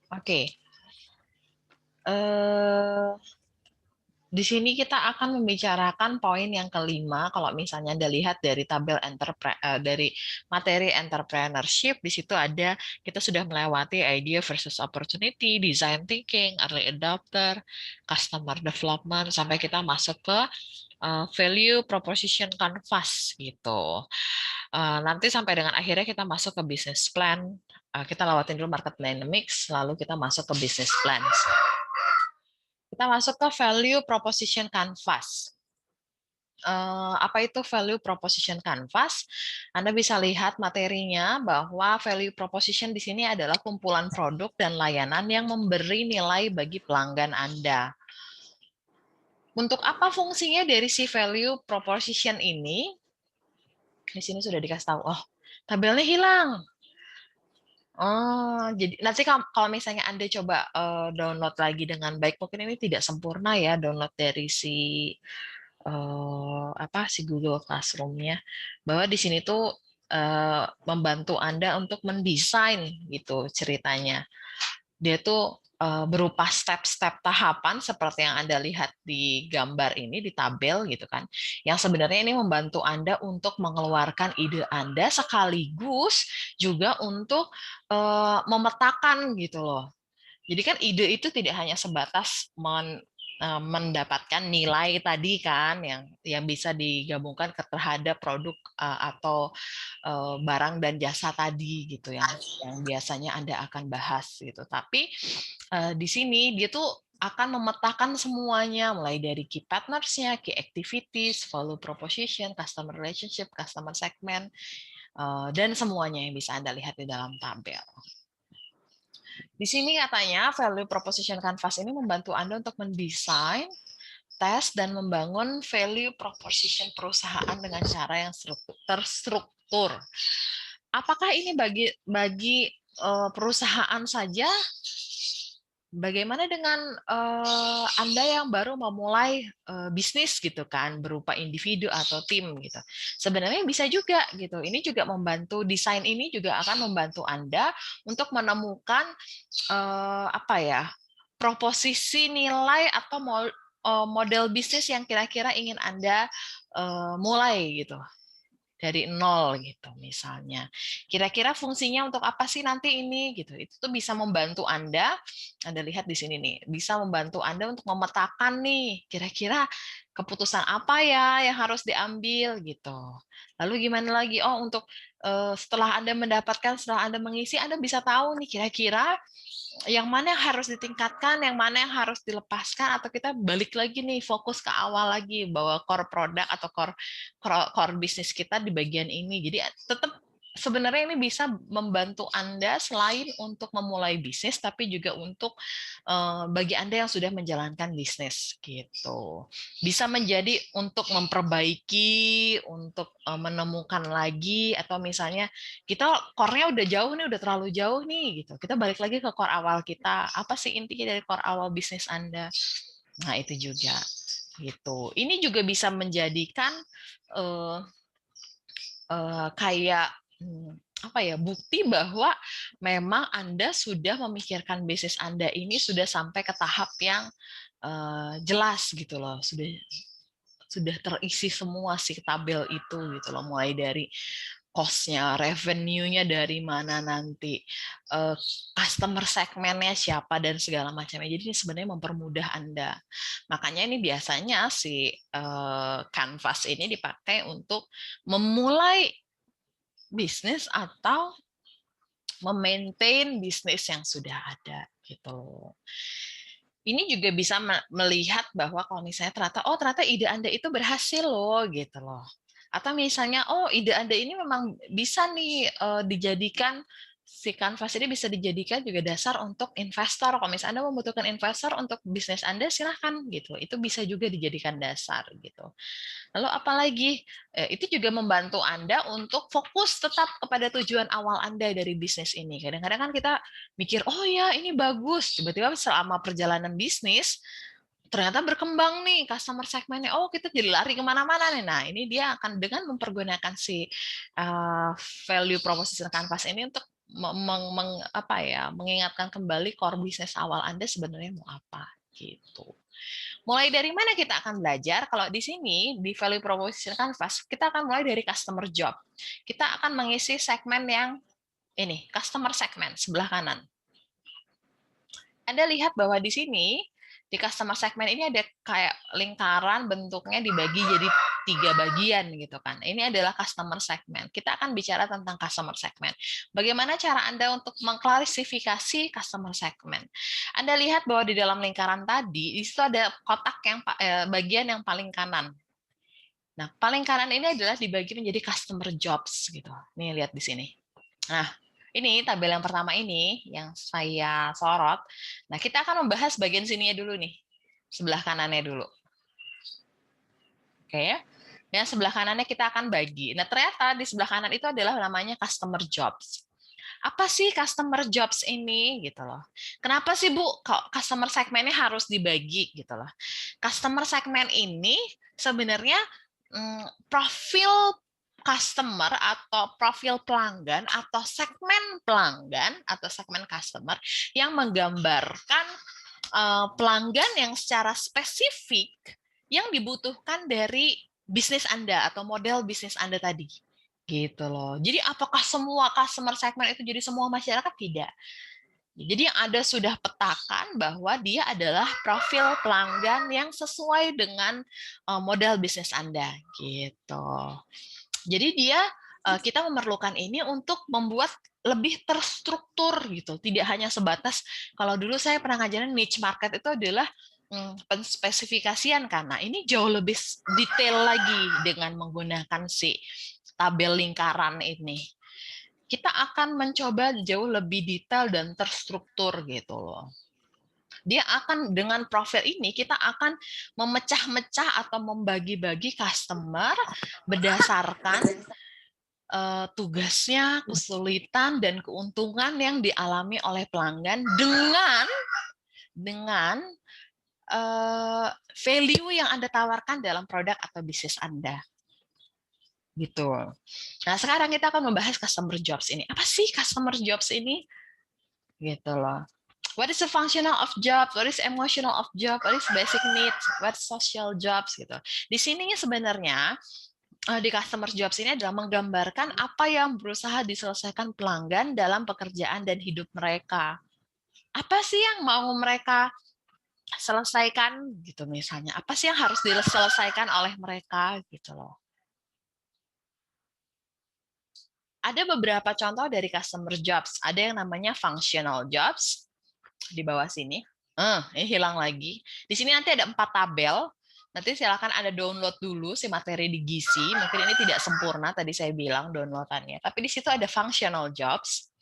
Oke. Di sini kita akan membicarakan poin yang kelima. Kalau misalnya Anda lihat dari tabel dari materi entrepreneurship, di situ ada kita sudah melewati idea versus opportunity, design thinking, early adopter, customer development, sampai kita masuk ke value proposition canvas gitu. Nanti sampai dengan akhirnya kita masuk ke business plan. Kita lewatin dulu market dynamics, lalu kita masuk ke business plan. Kita masuk ke value proposition canvas. Apa itu value proposition canvas? Anda bisa lihat materinya bahwa value proposition di sini adalah kumpulan produk dan layanan yang memberi nilai bagi pelanggan Anda. Untuk apa fungsinya dari si value proposition ini? Di sini sudah dikasih tahu. Oh, tabelnya hilang. Oh, jadi nanti kalau misalnya Anda coba download lagi dengan baik, mungkin ini tidak sempurna ya download dari si Google Classroom-nya, bahwa di sini tuh membantu Anda untuk mendesain gitu ceritanya. Dia tuh berupa step-step tahapan seperti yang Anda lihat di gambar ini, di tabel gitu kan. Yang sebenarnya ini membantu Anda untuk mengeluarkan ide Anda sekaligus juga untuk memetakan gitu loh. Jadi kan ide itu tidak hanya sebatas mendapatkan nilai tadi kan yang bisa digabungkan terhadap produk atau barang dan jasa tadi gitu yang biasanya Anda akan bahas gitu. Tapi di sini dia tuh akan memetakan semuanya mulai dari key partners-nya, key activities, value proposition, customer relationship, customer segment, dan semuanya yang bisa Anda lihat di dalam tabel. Di sini katanya value proposition canvas ini membantu Anda untuk mendesain, tes, dan membangun value proposition perusahaan dengan cara yang terstruktur. Apakah ini bagi perusahaan saja? Bagaimana dengan Anda yang baru memulai bisnis gitu kan, berupa individu atau tim gitu. Sebenarnya bisa juga gitu. Ini juga membantu, desain ini juga akan membantu Anda untuk menemukan proposisi nilai atau model bisnis yang kira-kira ingin Anda mulai gitu dari nol gitu misalnya. Kira-kira fungsinya untuk apa sih nanti ini gitu. Itu tuh bisa membantu Anda lihat di sini nih, bisa membantu Anda untuk memetakan nih kira-kira keputusan apa ya yang harus diambil gitu. Lalu gimana lagi? Oh, untuk setelah Anda mengisi, Anda bisa tahu nih kira-kira yang mana yang harus ditingkatkan, yang mana yang harus dilepaskan, atau kita balik lagi nih fokus ke awal lagi bahwa core product atau core bisnis kita di bagian ini. Jadi tetap sebenarnya ini bisa membantu Anda selain untuk memulai bisnis, tapi juga untuk bagi Anda yang sudah menjalankan bisnis gitu. Bisa menjadi untuk memperbaiki, untuk menemukan lagi, atau misalnya kita core-nya udah jauh nih, udah terlalu jauh nih gitu. Kita balik lagi ke core awal kita. Apa sih intinya dari core awal bisnis Anda? Nah, itu juga gitu. Ini juga bisa menjadikan uh, kayak apa ya, bukti bahwa memang Anda sudah memikirkan bisnis Anda ini sudah sampai ke tahap yang jelas gitu loh. Sudah terisi semua sih tabel itu gitu loh, mulai dari cost-nya, revenue-nya dari mana nanti, customer segmennya siapa, dan segala macamnya. Jadi ini sebenarnya mempermudah Anda. Makanya ini biasanya si Canvas ini dipakai untuk memulai bisnis atau memaintain bisnis yang sudah ada gitu. Ini juga bisa melihat bahwa kalau misalnya ternyata ide Anda itu berhasil loh gitu loh. Atau misalnya ide Anda ini memang bisa nih dijadikan, si Canvas ini bisa dijadikan juga dasar untuk investor. Kalau misalnya Anda membutuhkan investor untuk bisnis Anda, silahkan gitu. Itu bisa juga dijadikan dasar gitu. Lalu apalagi itu juga membantu Anda untuk fokus tetap kepada tujuan awal Anda dari bisnis ini. Kadang-kadang kan kita mikir, oh ya ini bagus, tiba-tiba selama perjalanan bisnis ternyata berkembang nih customer segmennya. Oh, kita jadi lari kemana-mana nih. Nah, ini dia akan dengan mempergunakan si value proposition canvas ini untuk mengingatkan kembali core bisnis awal Anda sebenarnya mau apa gitu. Mulai dari mana kita akan belajar? Kalau di sini di value proposition canvas, kita akan mulai dari customer job. Kita akan mengisi segmen yang ini, customer segment sebelah kanan. Anda lihat bahwa di sini di customer segment ini ada kayak lingkaran bentuknya dibagi jadi 3 bagian gitu kan. Ini adalah customer segment. Kita akan bicara tentang customer segment. Bagaimana cara Anda untuk mengklasifikasi customer segment? Anda lihat bahwa di dalam lingkaran tadi, di situ ada kotak yang bagian yang paling kanan. Nah, paling kanan ini adalah dibagi menjadi customer jobs gitu. Nih lihat di sini. Nah, ini tabel yang pertama ini yang saya sorot. Nah, kita akan membahas bagian sininya dulu nih. Sebelah kanannya dulu. Oke ya. Yang sebelah kanannya kita akan bagi. Nah, ternyata di sebelah kanan itu adalah namanya customer jobs. Apa sih customer jobs ini gitu loh. Kenapa sih Bu kok customer segmennya harus dibagi gitu loh. Customer segment ini sebenarnya profil customer atau profil pelanggan atau segmen customer yang menggambarkan pelanggan yang secara spesifik yang dibutuhkan dari bisnis Anda atau model bisnis Anda tadi. Gitu loh. Jadi apakah semua customer segment itu jadi semua masyarakat? Tidak. Jadi yang ada sudah petakan bahwa dia adalah profil pelanggan yang sesuai dengan model bisnis Anda gitu. Jadi kita memerlukan ini untuk membuat lebih terstruktur gitu. Tidak hanya sebatas kalau dulu saya pernah ngajarin niche market itu adalah penspesifikasian kan. Nah, ini jauh lebih detail lagi dengan menggunakan si tabel lingkaran ini. Kita akan mencoba jauh lebih detail dan terstruktur gitu loh. Dia akan dengan profil ini kita akan memecah-mecah atau membagi-bagi customer berdasarkan tugasnya, kesulitan dan keuntungan yang dialami oleh pelanggan dengan value yang Anda tawarkan dalam produk atau bisnis Anda. Gitu. Nah, sekarang kita akan membahas customer jobs ini. Apa sih customer jobs ini? Gitu loh. What is the functional of job? What is emotional of job? What is basic needs? What is social jobs gitu. Di sini sebenarnya di customer jobs ini adalah menggambarkan apa yang berusaha diselesaikan pelanggan dalam pekerjaan dan hidup mereka. Apa sih yang mau mereka selesaikan gitu misalnya? Apa sih yang harus diselesaikan oleh mereka gitu loh. Ada beberapa contoh dari customer jobs. Ada yang namanya functional jobs di bawah sini. Ini hilang lagi. Di sini nanti ada 4 tabel. Nanti silakan Anda download dulu si materi di Gizi. Mungkin ini tidak sempurna tadi saya bilang downloadannya. Tapi di situ ada functional jobs.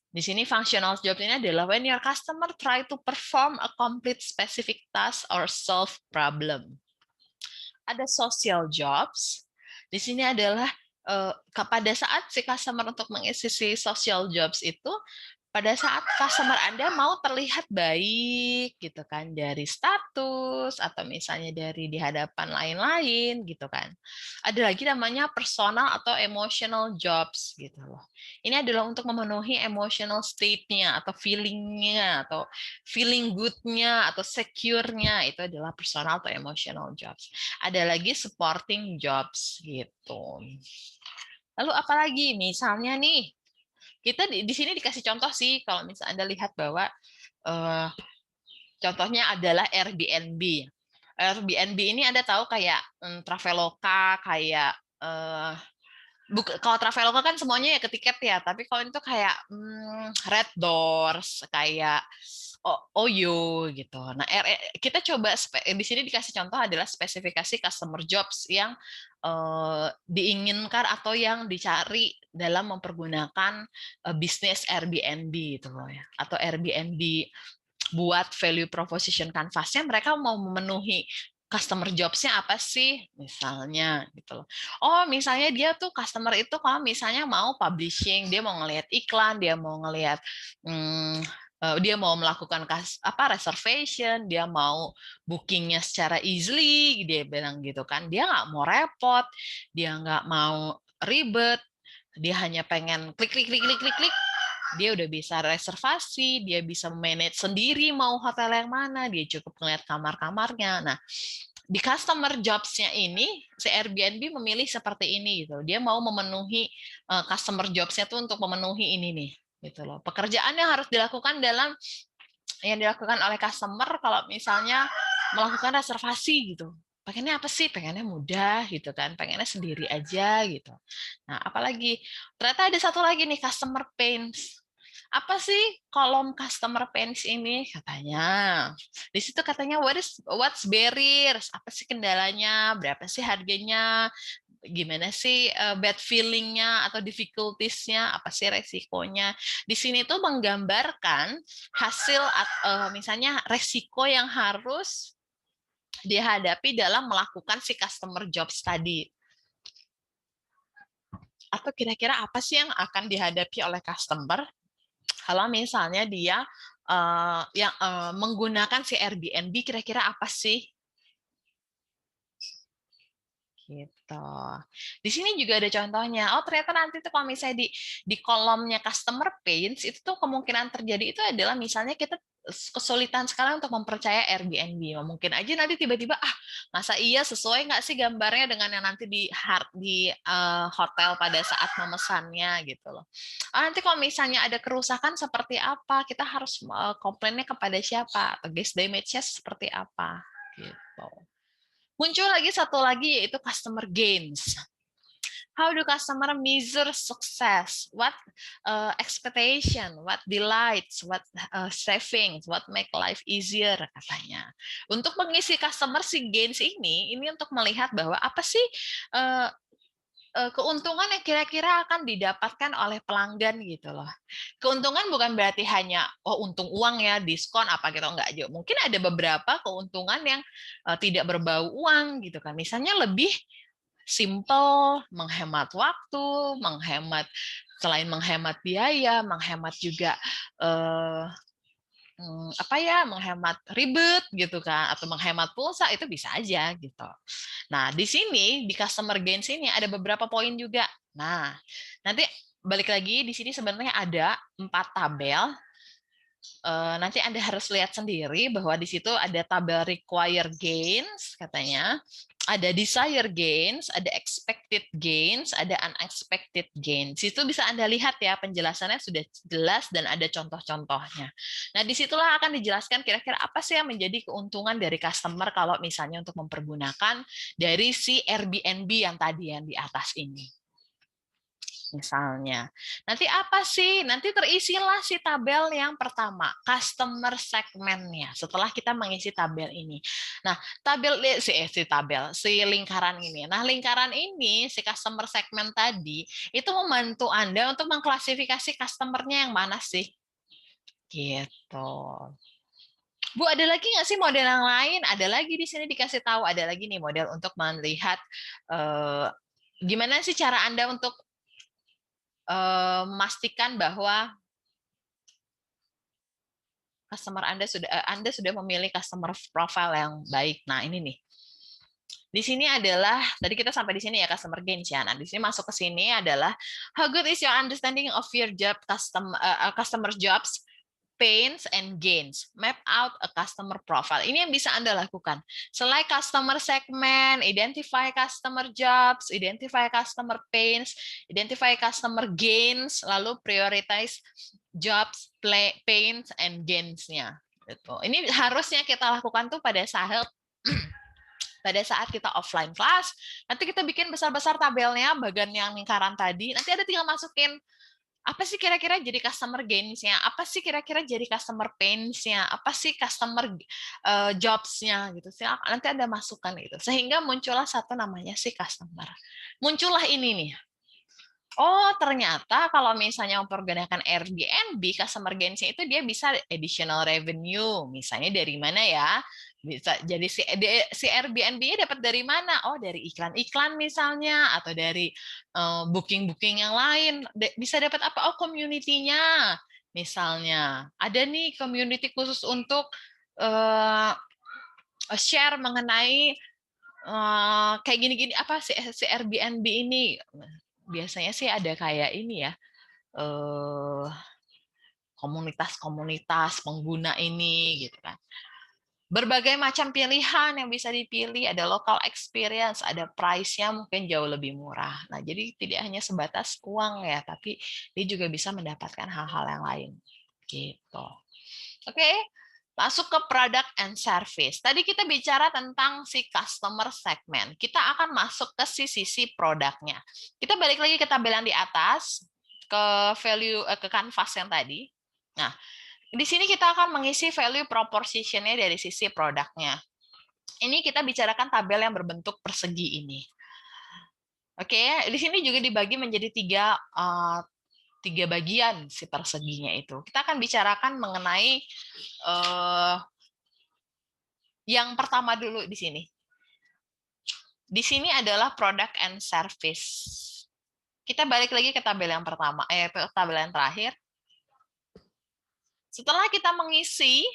Di sini functional jobs ini adalah when your customer try to perform a complete specific task or solve problem. Ada social jobs. Di sini adalah pada saat si customer untuk mengisi si social jobs itu, pada saat customer Anda mau terlihat baik gitu kan dari status atau misalnya dari di hadapan lain-lain gitu kan. Ada lagi namanya personal atau emotional jobs gitu loh. Ini adalah untuk memenuhi emotional state-nya atau feeling-nya atau feeling good-nya atau secure-nya, itu adalah personal atau emotional jobs. Ada lagi supporting jobs gitu. Lalu apalagi misalnya nih kita di sini dikasih contoh sih kalau misalnya Anda lihat bahwa contohnya adalah Airbnb. Airbnb ini Anda tahu kayak Traveloka, kayak kalau Traveloka kan semuanya ya ke tiket ya, tapi kalau itu kayak Red Doors, kayak Oyo gitu. Nah, kita coba di sini dikasih contoh adalah spesifikasi customer jobs yang diinginkan atau yang dicari dalam mempergunakan bisnis Airbnb gitu loh ya, atau Airbnb buat value proposition canvas-nya mereka mau memenuhi customer jobs-nya apa sih misalnya gitu loh. Oh, misalnya dia tuh customer itu kalau misalnya mau publishing, dia mau ngelihat iklan, dia mau ngelihat dia mau melakukan reservation, dia mau bookingnya secara easily, dia bilang gitu kan, dia nggak mau repot, dia nggak mau ribet, dia hanya pengen klik klik klik klik klik klik, dia udah bisa reservasi, dia bisa manage sendiri mau hotel yang mana, dia cukup ngeliat kamar-kamarnya. Nah, di customer jobs-nya ini, si Airbnb memilih seperti ini gitu. Dia mau memenuhi customer jobs-nya tuh untuk memenuhi ini nih, gitu loh. Pekerjaan yang harus dilakukan yang dilakukan oleh customer kalau misalnya melakukan reservasi gitu. Pengennya apa sih? Pengennya mudah gitu kan, pengennya sendiri aja gitu. Nah, apalagi ternyata ada satu lagi nih, customer pains. Apa sih kolom customer pains ini katanya? Di situ katanya what's barriers? Apa sih kendalanya? Berapa sih harganya? Gimana sih bad feeling-nya atau difficulties-nya, apa sih resikonya. Di sini tuh menggambarkan hasil misalnya resiko yang harus dihadapi dalam melakukan si customer jobs tadi. Atau kira-kira apa sih yang akan dihadapi oleh customer kalau misalnya dia menggunakan si Airbnb, kira-kira apa sih? Gitu. Di sini juga ada contohnya. Oh, ternyata nanti tuh kalau misalnya di kolomnya customer pains itu tuh kemungkinan terjadi itu adalah misalnya kita kesulitan sekali untuk mempercaya Airbnb. Mungkin aja nanti tiba-tiba masa iya sesuai nggak sih gambarnya dengan yang nanti di hotel pada saat memesannya gitu loh. Nanti kalau misalnya ada kerusakan seperti apa, kita harus komplainnya kepada siapa atau guest damage-nya seperti apa gitu. Muncul lagi satu lagi yaitu customer gains. How do customer measure success? What expectation? What delights? What savings? What make life easier? Katanya. Untuk mengisi customer si gains ini untuk melihat bahwa apa sih uh, keuntungan yang kira-kira akan didapatkan oleh pelanggan gitu loh. Keuntungan bukan berarti hanya untung uang ya, diskon apa gitu, enggak aja. Mungkin ada beberapa keuntungan yang tidak berbau uang gitu kan. Misalnya lebih simple, menghemat waktu, selain menghemat biaya, menghemat juga eh, menghemat ribet gitu kan, atau menghemat pulsa, itu bisa aja gitu. Nah, di sini di customer gains ini ada beberapa poin juga. Nah, nanti balik lagi di sini sebenarnya ada 4 tabel. Nanti Anda harus lihat sendiri bahwa di situ ada tabel require gains katanya, ada desire gains, ada expected gains, ada unexpected gains. Itu bisa Anda lihat ya, penjelasannya sudah jelas dan ada contoh-contohnya. Nah, disitulah akan dijelaskan kira-kira apa sih yang menjadi keuntungan dari customer kalau misalnya untuk mempergunakan dari si Airbnb yang tadi yang di atas ini. Misalnya. Nanti apa sih? Nanti terisilah si tabel yang pertama, customer segmentnya. Setelah kita mengisi tabel ini. Nah, si lingkaran ini. Nah, lingkaran ini, si customer segment tadi, itu membantu Anda untuk mengklasifikasi customer-nya yang mana sih? Gitu. Bu, ada lagi nggak sih model yang lain? Ada lagi di sini dikasih tahu, ada lagi nih model untuk melihat gimana sih cara Anda untuk memastikan bahwa Anda sudah memilih customer profile yang baik. Nah, ini nih. Di sini adalah tadi kita sampai di sini ya customer gains ya. Nah, di sini masuk ke sini adalah how good is your understanding of your customer jobs, pains and gains. Map out a customer profile. Ini yang bisa Anda lakukan. Select customer segment, identify customer jobs, identify customer pains, identify customer gains, lalu prioritize jobs, pains and gains-nya. Gitu. Ini harusnya kita lakukan tuh pada saat kita offline class, nanti kita bikin besar-besar tabelnya, bagian yang lingkaran tadi, nanti ada tinggal masukin apa sih kira-kira jadi customer gains-nya, apa sih kira-kira jadi customer pains-nya, apa sih customer jobs-nya gitu. Nanti ada masukan gitu. Sehingga muncullah satu namanya si customer. Muncullah ini nih. Oh, ternyata kalau misalnya mempergunakan Airbnb, customer gains-nya itu dia bisa additional revenue. Misalnya dari mana ya? Bisa jadi si Airbnb-nya dapat dari mana? Oh, dari iklan-iklan misalnya, atau dari booking-booking yang lain. Bisa dapat apa? Oh, community-nya. Misalnya, ada nih community khusus untuk share mengenai kayak gini-gini apa si Airbnb ini. Biasanya sih ada kayak ini ya, komunitas-komunitas pengguna ini gitu kan. Berbagai macam pilihan yang bisa dipilih, ada local experience, ada price-nya mungkin jauh lebih murah. Nah, jadi tidak hanya sebatas uang ya, tapi dia juga bisa mendapatkan hal-hal yang lain. Gitu. Oke, masuk ke product and service. Tadi kita bicara tentang si customer segment. Kita akan masuk ke sisi produknya. Kita balik lagi ke tabel yang di atas, ke value ke canvas yang tadi. Nah, di sini kita akan mengisi value proposition-nya dari sisi produknya. Ini kita bicarakan tabel yang berbentuk persegi ini. Oke, di sini juga dibagi menjadi tiga bagian si perseginya itu. Kita akan bicarakan mengenai yang pertama dulu di sini. Di sini adalah product and service. Kita balik lagi ke tabel yang pertama, ke tabel yang terakhir. Setelah kita mengisi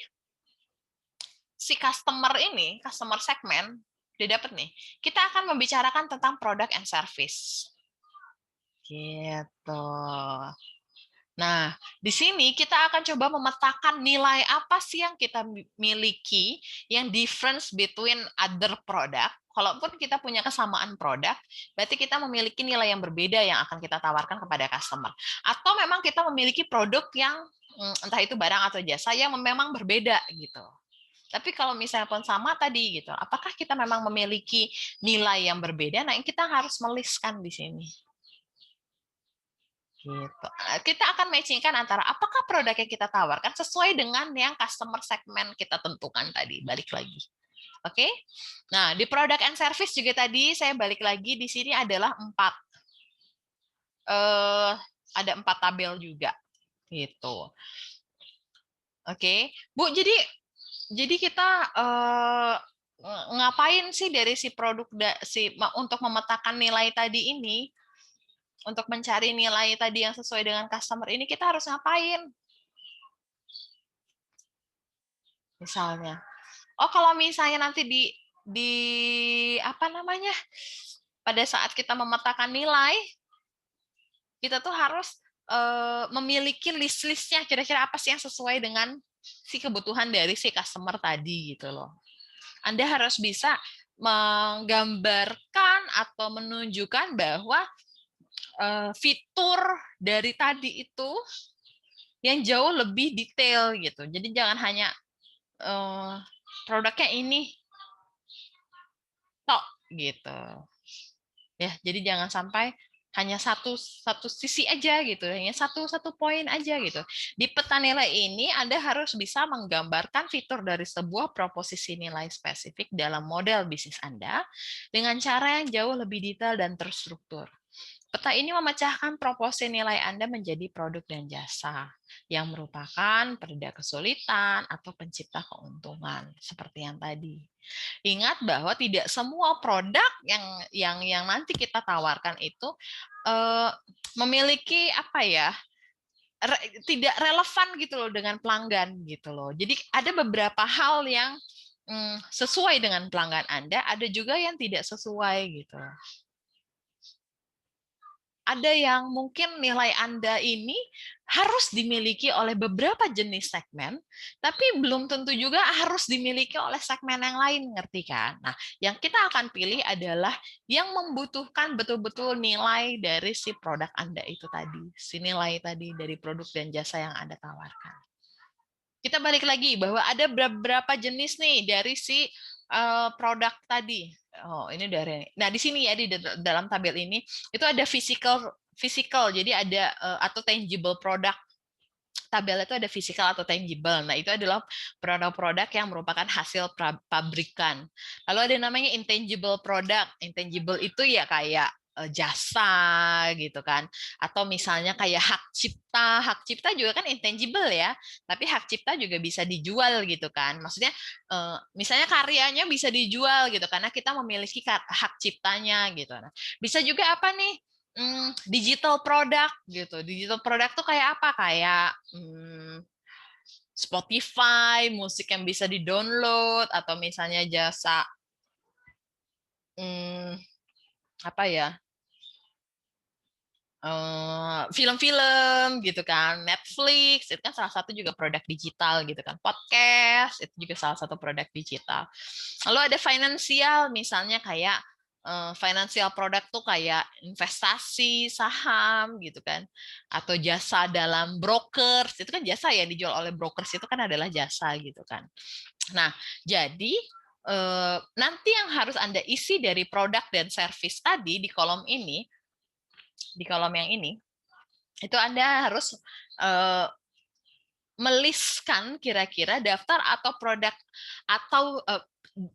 si customer ini, customer segment, dia dapat nih. Kita akan membicarakan tentang product and service. Gitu. Nah, di sini kita akan coba memetakan nilai apa sih yang kita miliki, yang difference between other product. Kalaupun kita punya kesamaan produk, berarti kita memiliki nilai yang berbeda yang akan kita tawarkan kepada customer. Atau memang kita memiliki produk yang entah itu barang atau jasa yang memang berbeda gitu. Tapi kalau misalnya pun sama tadi gitu, apakah kita memang memiliki nilai yang berbeda? Nah, kita harus meliskan di sini. Gitu. Kita akan matchingkan antara apakah produk yang kita tawarkan sesuai dengan yang customer segment kita tentukan tadi. Balik lagi. Oke. Nah, di product and service juga tadi saya balik lagi di sini adalah 4. Ada 4 tabel juga. Gitu. Oke. Bu, jadi kita ngapain sih dari si produk untuk memetakan nilai tadi ini? Untuk mencari nilai tadi yang sesuai dengan customer ini kita harus ngapain? Misalnya, kalau misalnya nanti di apa namanya? Pada saat kita memetakan nilai, kita tuh harus memiliki list-listnya kira-kira apa sih yang sesuai dengan si kebutuhan dari si customer tadi gitu loh. Anda harus bisa menggambarkan atau menunjukkan bahwa fitur dari tadi itu yang jauh lebih detail gitu. Jadi jangan hanya produknya ini tok gitu. Ya, jadi jangan sampai hanya satu sisi aja gitu, hanya satu poin aja gitu. Di peta nilai ini Anda harus bisa menggambarkan fitur dari sebuah proposisi nilai spesifik dalam model bisnis Anda dengan cara yang jauh lebih detail dan terstruktur. Peta ini memecahkan proporsi nilai Anda menjadi produk dan jasa yang merupakan pereda kesulitan atau pencipta keuntungan seperti yang tadi. Ingat bahwa tidak semua produk yang nanti kita tawarkan itu memiliki apa ya? Tidak relevan gitu loh dengan pelanggan gitu loh. Jadi ada beberapa hal yang sesuai dengan pelanggan Anda, ada juga yang tidak sesuai gitu. Ada yang mungkin nilai Anda ini harus dimiliki oleh beberapa jenis segmen, tapi belum tentu juga harus dimiliki oleh segmen yang lain, ngerti kan? Nah, yang kita akan pilih adalah yang membutuhkan betul-betul nilai dari si produk Anda itu tadi, si nilai tadi dari produk dan jasa yang Anda tawarkan. Kita balik lagi bahwa ada beberapa jenis nih dari si produk tadi. Oh, ini dari. Nah, di sini ya di dalam tabel ini itu ada physical. Jadi ada atau tangible product. Tabel itu ada physical atau tangible. Nah, itu adalah produk-produk yang merupakan hasil pabrikan. Lalu ada namanya intangible product. Intangible itu ya kayak jasa gitu kan, atau misalnya kayak hak cipta juga kan intangible ya, tapi hak cipta juga bisa dijual gitu kan, maksudnya misalnya karyanya bisa dijual gitu karena kita memiliki hak ciptanya gitu. Nah, bisa juga apa nih, digital product gitu. Digital product tuh kayak apa? Kayak Spotify, musik yang bisa di-download, atau misalnya jasa apa ya? Film-film gitu kan, Netflix itu kan salah satu juga produk digital gitu kan, podcast itu juga salah satu produk digital. Lalu ada finansial, misalnya kayak financial product tuh kayak investasi saham gitu kan, atau jasa dalam brokers, itu kan jasa ya, dijual oleh brokers itu kan adalah jasa gitu kan. Nah, jadi nanti yang harus Anda isi dari produk dan service tadi di kolom ini, di kolom yang ini, itu Anda harus meliskan kira-kira daftar atau produk atau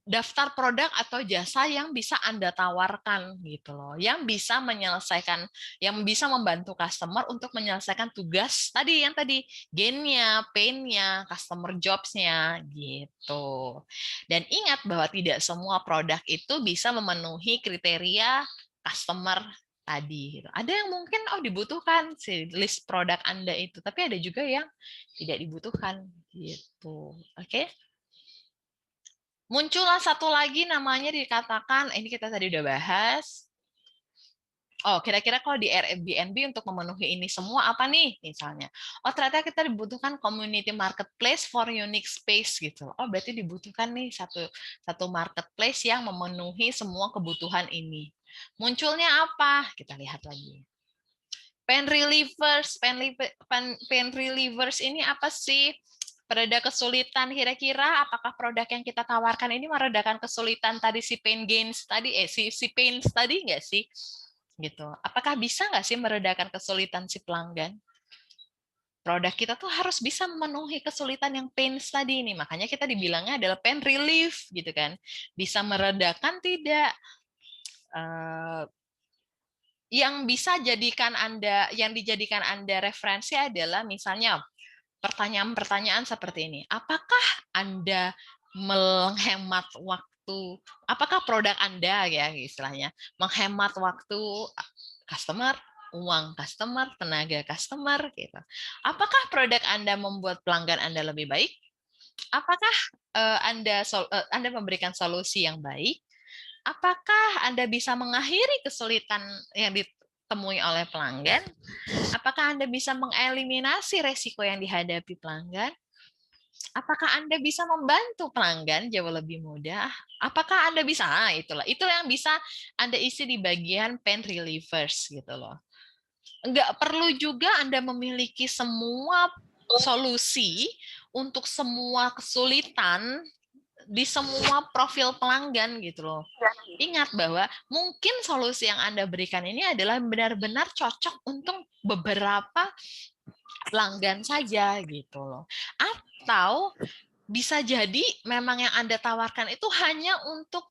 daftar produk atau jasa yang bisa Anda tawarkan gitu loh, yang bisa menyelesaikan, yang bisa membantu customer untuk menyelesaikan tugas tadi, yang tadi gain-nya, pain-nya, customer jobs-nya gitu. Dan ingat bahwa tidak semua produk itu bisa memenuhi kriteria customer tadi gitu. Ada yang mungkin dibutuhkan si list produk Anda itu, tapi ada juga yang tidak dibutuhkan gitu. Oke? Muncullah satu lagi namanya dikatakan, ini kita tadi udah bahas. Kira-kira kalau di Airbnb untuk memenuhi ini semua apa nih misalnya? Ternyata kita dibutuhkan community marketplace for unique space gitu. Berarti dibutuhkan nih satu marketplace yang memenuhi semua kebutuhan ini. Munculnya apa? Kita lihat lagi. Pain relievers, pain relievers ini apa sih? Pereda kesulitan, kira-kira apakah produk yang kita tawarkan ini meredakan kesulitan tadi si pain gains tadi, si pains tadi nggak sih? Gitu. Apakah bisa nggak sih meredakan kesulitan si pelanggan? Produk kita tuh harus bisa memenuhi kesulitan yang pains tadi ini. Makanya kita dibilangnya adalah pain relief gitu kan. Bisa meredakan tidak? Yang bisa jadikan Anda, yang dijadikan Anda referensi adalah misalnya pertanyaan-pertanyaan seperti ini. Apakah Anda menghemat waktu? Apakah produk Anda ya istilahnya menghemat waktu customer, uang customer, tenaga customer gitu. Apakah produk Anda membuat pelanggan Anda lebih baik? Apakah Anda memberikan solusi yang baik? Apakah Anda bisa mengakhiri kesulitan yang ditemui oleh pelanggan? Apakah Anda bisa mengeliminasi resiko yang dihadapi pelanggan? Apakah Anda bisa membantu pelanggan jauh lebih mudah? Apakah Anda bisa? Itulah yang bisa Anda isi di bagian pain relievers gitu loh. Enggak perlu juga Anda memiliki semua solusi untuk semua kesulitan di semua profil pelanggan gitu loh. Ingat bahwa mungkin solusi yang Anda berikan ini adalah benar-benar cocok untuk beberapa pelanggan saja gitu loh. Atau bisa jadi memang yang Anda tawarkan itu hanya untuk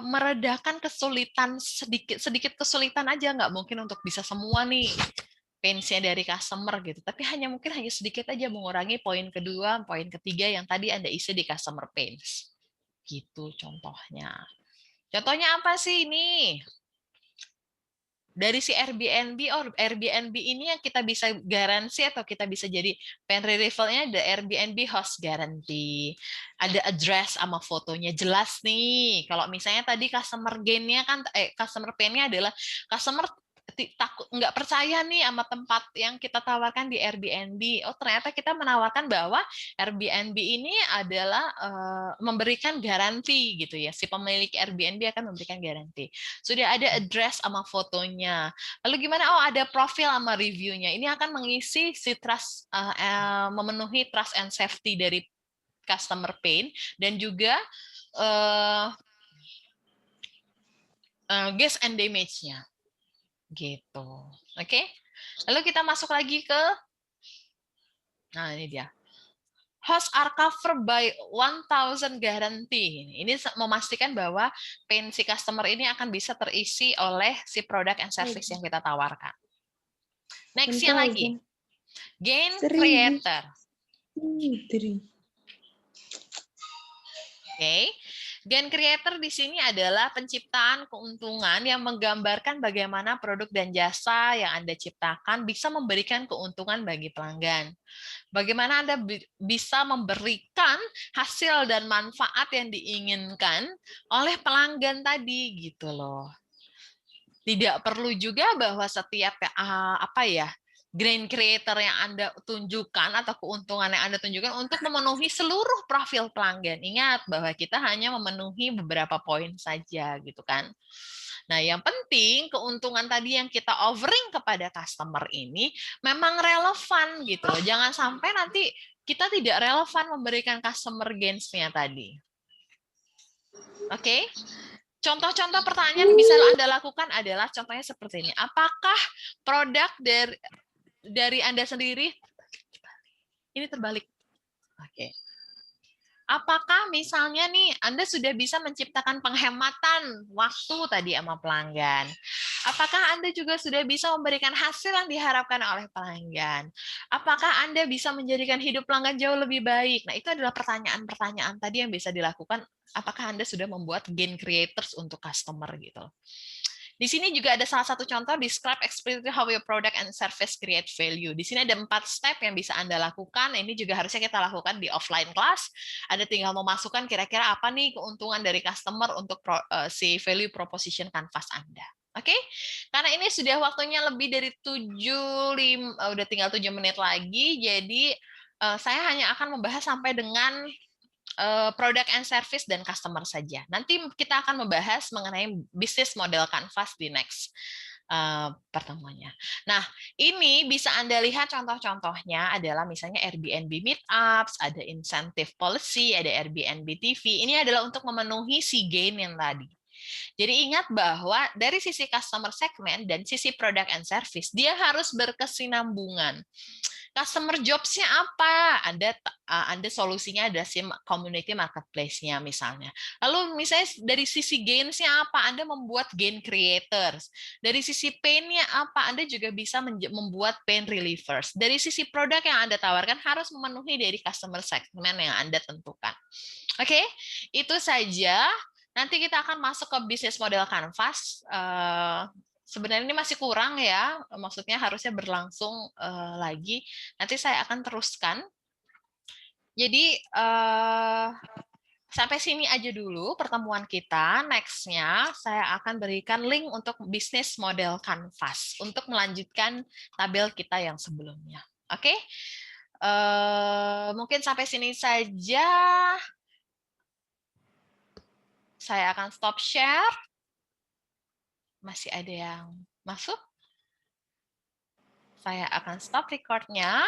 meredakan kesulitan, sedikit kesulitan aja, nggak mungkin untuk bisa semua nih pains-nya dari customer gitu, tapi mungkin hanya sedikit aja mengurangi poin kedua, poin ketiga yang tadi Anda isi di customer pains. Gitu contohnya. Contohnya apa sih ini? Dari si Airbnb, Airbnb ini yang kita bisa garansi atau kita bisa jadi pain reliever-nya ada Airbnb host guarantee. Ada address sama fotonya jelas nih. Kalau misalnya tadi customer gain-nya kan customer pain-nya adalah customer takut nggak percaya nih sama tempat yang kita tawarkan di Airbnb. Ternyata kita menawarkan bahwa Airbnb ini adalah memberikan garansi gitu ya. Si pemilik Airbnb akan memberikan garansi. Sudah ada address sama fotonya. Lalu gimana? Ada profil sama reviewnya. Ini akan mengisi si trust, memenuhi trust and safety dari customer pain dan juga gas and damage-nya. Gitu. Oke? Lalu kita masuk lagi ke, nah ini dia. Host are covered by 1,000 guarantee. Ini memastikan bahwa pain si customer ini akan bisa terisi oleh si produk and service yang kita tawarkan. Next-nya lagi. Gain creator. Oke. Gain creator di sini adalah penciptaan keuntungan yang menggambarkan bagaimana produk dan jasa yang Anda ciptakan bisa memberikan keuntungan bagi pelanggan. Bagaimana Anda bisa memberikan hasil dan manfaat yang diinginkan oleh pelanggan tadi gitu loh. Tidak perlu juga bahwa setiap apa ya, gain creator yang Anda tunjukkan atau keuntungan yang Anda tunjukkan untuk memenuhi seluruh profil pelanggan. Ingat bahwa kita hanya memenuhi beberapa poin saja gitu kan. Nah, yang penting keuntungan tadi yang kita offering kepada customer ini memang relevan gitu loh. Jangan sampai nanti kita tidak relevan memberikan customer gains-nya tadi. Oke? Contoh-contoh pertanyaan yang bisa Anda lakukan adalah contohnya seperti ini. Apakah produk dari Anda sendiri ini terbalik? Oke. Apakah misalnya nih Anda sudah bisa menciptakan penghematan waktu tadi sama pelanggan? Apakah Anda juga sudah bisa memberikan hasil yang diharapkan oleh pelanggan? Apakah Anda bisa menjadikan hidup pelanggan jauh lebih baik? Nah, itu adalah pertanyaan-pertanyaan tadi yang bisa dilakukan. Apakah Anda sudah membuat gain creators untuk customer gitu? Di sini juga ada salah satu contoh, describe explicitly how your product and service create value. Di sini ada 4 step yang bisa Anda lakukan. Ini juga harusnya kita lakukan di offline class. Ada tinggal memasukkan kira-kira apa nih keuntungan dari customer untuk si value proposition canvas Anda. Oke, karena ini sudah waktunya lebih dari 7, udah tinggal 7 menit lagi, jadi saya hanya akan membahas sampai dengan product and service dan customer saja. Nanti kita akan membahas mengenai bisnis model Canvas di next pertemuannya. Nah, ini bisa Anda lihat contoh-contohnya adalah misalnya Airbnb Meetups, ada incentive policy, ada Airbnb TV. Ini adalah untuk memenuhi si gain yang tadi. Jadi ingat bahwa dari sisi customer segment dan sisi product and service, dia harus berkesinambungan. Customer jobs-nya apa? Anda solusinya ada si community marketplace-nya misalnya. Lalu misalnya dari sisi gains-nya apa? Anda membuat gain creators. Dari sisi pain-nya apa? Anda juga bisa membuat pain relievers. Dari sisi produk yang Anda tawarkan harus memenuhi dari customer segment yang Anda tentukan. Oke, itu saja. Nanti kita akan masuk ke bisnis model Canvas. Sebenarnya ini masih kurang ya, maksudnya harusnya berlangsung lagi. Nanti saya akan teruskan. Jadi sampai sini aja dulu pertemuan kita. Next-nya saya akan berikan link untuk bisnis model Canvas untuk melanjutkan tabel kita yang sebelumnya. Oke, mungkin sampai sini saja. Saya akan stop share. Masih ada yang masuk? Saya akan stop record-nya.